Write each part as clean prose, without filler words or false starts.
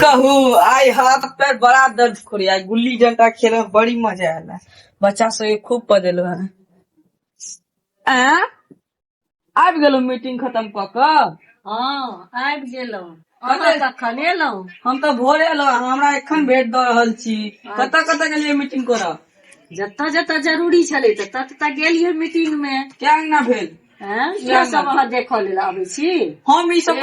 कहू आई हाथ पैर बड़ा दर्द खोरी। आई गुल्ली डंडा खेले में बड़ी मजा आला। बच्चा सब खूब पदेलो है। आबि गेलो मीटिंग खत्म क के। हाँ आबि गेलौं। अहाँ कखन एलौं? हम तो भोरे एलो। हमरा एखन भेट द रहल छी। कतऽ गेलियै मीटिंग करऽ? जतऽ जतऽ जरूरी छलै ततऽ गेलियै मीटिंग में। क्या अंगना भेल? इएह सब अहाँ देखऽ लेल आबै छी। हम ई सब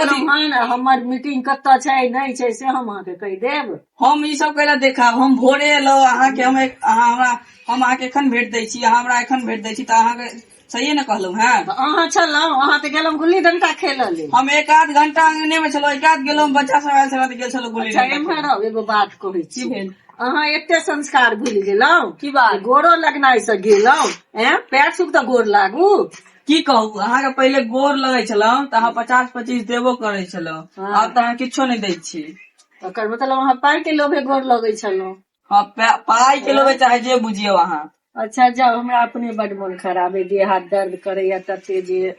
हमर मीटिंग कतऽ छै नहीं छै से हम अहाँके कहि देब। हम ई सब कैला देखाब। हम भोरे एलो अहाँके हम अहाँके एखन भेट दै छी। अहाँ हमरा एखन भेट दै छी तऽ अहाँके सही न कहलौं हैं। अहाँ छलौं, अहाँ तऽ गेलौं गुल्ली डंडा खेलऽ लेल। हम एक आध घंटा अंगने में छलौ। एक आध गेलौं बच्चा सब आयल छल तऽ गेल छलौ गुल्ली डंडा। एम्हर एगो बात कहै छी। की भेल? अहाँ एते संस्कार भूल गेलौं। की बात? गोरो लगनाइ से गेलौं। पैर छूक तऽ गोर लागू। की कहू अहाँके पहिले गोर लगै छलौ तऽ अहाँ 50-25 देबो करै छलौ। आब तऽ अहाँ किछो नहीं दै छी। तकर मतलब अहाँ पाइ के लोभे गोर लगै छलौं। हाँ पाइ के लोभे चाहे जे बुझियौ अहाँ। अच्छा जाओ, हमरा अपने बड मोन खराब है। देह हाथ दर्द करैया तते जे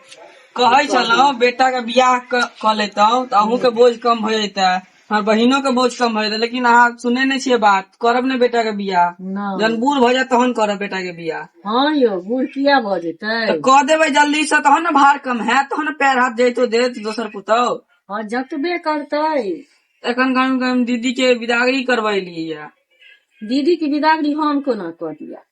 कहै छलौ बेटा के बियाह क लेतौ तऽ अहूँ के बोझ कम भ जैते, हमर बहिनो के बोझ कम भ जेतै। लेकिन अहाँ सुने नहीं छियै बात। करब ने बेटा के बियाह। जहन बूढ़ भ जायत तहन करब बेटा के बियाह। हाँ यौ, बूढ़ किया भ जेतै? कह देबै जल्दी से तहन ने भार कम हैत, तहन ने पैर हाथ जैतो देत दोसर पुतौ। हाँ जतबे करतै। एखन गम दीदी के विदागरी करबैलियै। दीदी के विदागरी हम कोना कऽ दिया?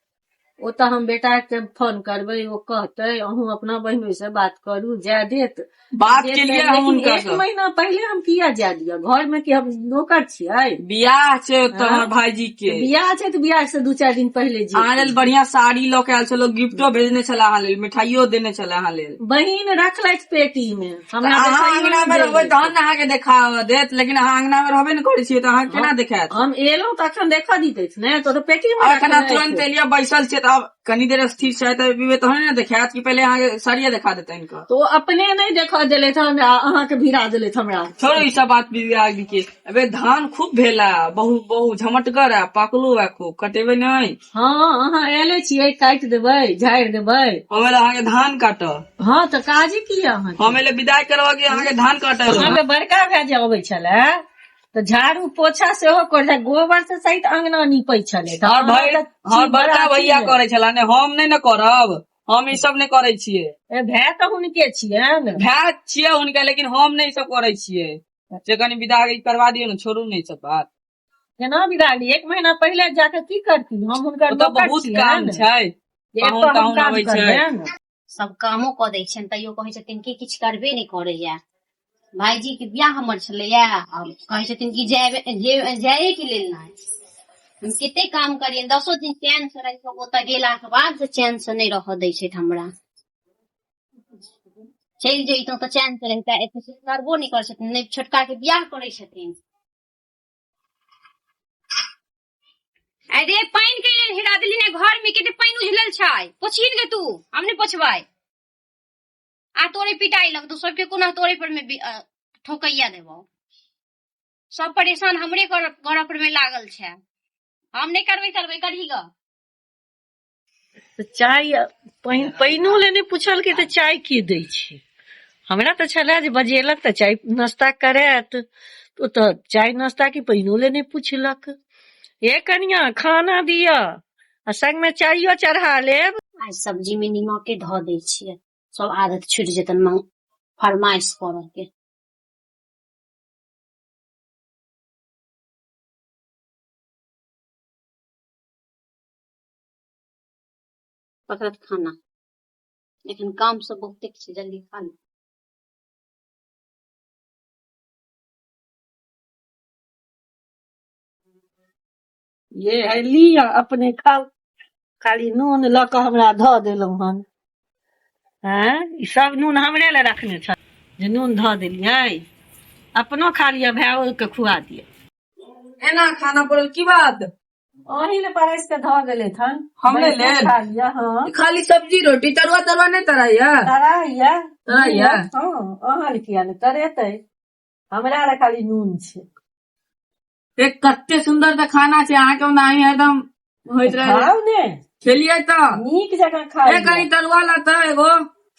ओ तऽ हम बेटा के फोन करबै, ओ कहतै अहूँ अपना बहिनो से बात करू, जाय देत। बात केलियै हम उनका एक महीना पहले हम किया जाय दिया? घर में कि हम नौकर छियै? बियाह छै तोहर भाईजी के। बियाह छै तऽ बियाह से 2-4 दिन पहले जी। अहाँ लेल बढ़िया साड़ी लऽ के आयल छलो, गिफ्टो भेजने छले अहाँ लेल, मिठाइयो देने छले अहाँ लेल। बहिन रखलथि पेटी में। अहाँ अंगना में रहबै तहन ने अहाँके देखा देत। लेकिन अहाँ अंगना में रहबे ने करै छियै तऽ अहाँ केना देखायत? हम एलौं तऽ अखन देखऽ दीतै ने, तो पेटी में अखन तुरंत एलियै, बैसल छियै। अब कनी देर स्थिर छै पीबे तहन ने देखायत कि पहले अहाँ साड़िये देखा देते इनका। तो अपने नहीं देखा देले था, अहाँ के भिड़ा देले था हमरा। छोड़ो ई सब बात बिगाड़ के। अबे धान खूब भेला, बहु झमटगर है, पकलो है खूब, कटेबे नहीं। हाँ अहाँ एले छियै, काटि देबै, झाड़ि देबै। हम एले अहाँके धान काटऽ। हाँ तो काजे किया अहाँ? हम एले विदाई करबा के अहाँके धान काटऽ। अहाँ बड़का भए जे अबै छलै तो झाड़ू पोछा सेहो करे, गोबर से सहित अंगना नीपै छलै। हर बड़का भैया करे छला ने, हम नहीं न करब। हम ई सब नहीं करे छियै। भाय तऽ हुनके छियनि। भाय छियै हुनका, लेकिन हम नहीं सब करे छियै। से कनी विदाई करवा दियौ ने, छोड़ू नहीं सब बात। केना विदाई? 1 महीना पहले जाके की करती? हम हुनकर बहुत काम छै। सब कामो कऽ दै छियनि तैयो कहै छथिन कि किछु करबे नहीं करैया। भाईजी के बियाह हमर छलैया, कहै छथिन कि जाए के लेल ना। हम कते काम करियै, 10 दिन चैन से रहि कऽ ओतऽ गेला के बाद से चैन से नहीं रह दै छै हमरा। चलि जइतौं तऽ चैन से रहता, एते से करबो नहीं करै छथिन, नहीं छोटका के बियाह करै छथिन। अरे पाइन के लेल हिरा देली ने, घर में कते पाइन उझलल छै, पोछिन गे तू, हम नहीं पोछबै। आ तोरे पिटाई लगतौ, सबके कोना तोरे पर में ठोकैया देबो। सब परेशान हमरे घर पर में लागल छै। हम नहीं करबै करही ग। चाय पाइनो ले नहीं पूछल के तऽ चाय की दै छी? हमरा तऽ छलै जे बजेलक तऽ चाय नाश्ता करैत, तो चाय नाश्ता की पाइनो ले नहीं पूछलक। ये कनिया खाना दिया आ संग में चाइयो चढ़ा लेब। आज सब्जी में नीमके धऽ दै छियै, सब आदत छूट जेतन फरमाइश करऽ के। पकड़त खाना, लेकिन काम सब बहुते छै, जल्दी खा लो। ये है लिया अपने खाओ, खाली नून लऽ कऽ हमरा धऽ देलहुँ हन। ई सब नून हमरे ले रखने छ जे नून धऽ देलियै। अपनो खा लिया, भाइयों के खुआ दिया। एना खाना पड़ल की बात? अही ले परस के धऽ देले थन, हमरे ले खा लिया। हाँ खाली सब्जी रोटी, तरुआ नहीं तराइया? तराइया हाँ, अहाँ ले किया नहीं तरेतै? हमरा ले खाली नून छै। एक कते सुंदर तऽ खाना छै अहाँ के, नहीं एकदम होइत रहे। खाओ ने, खेलिए त नीक जकाँ खा लिया। कनी तरुआ लाता एगो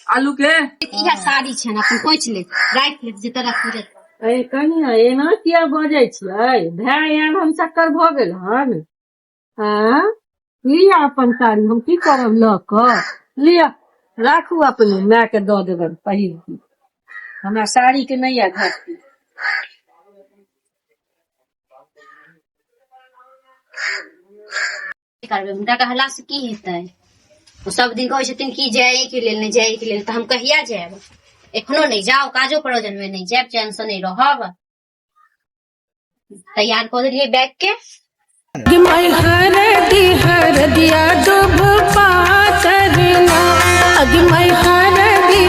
आलू के। इहा साड़ी छै ना, अपन पोंछ ले, राख ले जे तरह पूरे अरे कनिया एना किया बजै छियै? भाय आयल हम शक्कर भऽ गेल हन। लिअ अपन साड़ी, हम की करब लऽ कऽ? लिअ राखू, अपने माय के दऽ देबनि पहिर की। हमरा साड़ी के नहीं है घटती। करबै हुनका कहला से की हेतै? ओ सब दिन कहै छथिन कि जाए के लेल नहीं जाए के लेल, तऽ हम कहिया जाएब? एखनो नहीं जाओ, काजो प्रयोजन में नहीं जाएब, चैन से नहीं रहब। तैयार कऽ देलियै बैग के। अगमय हरदिया दुभ पातरना, अगमय हरदी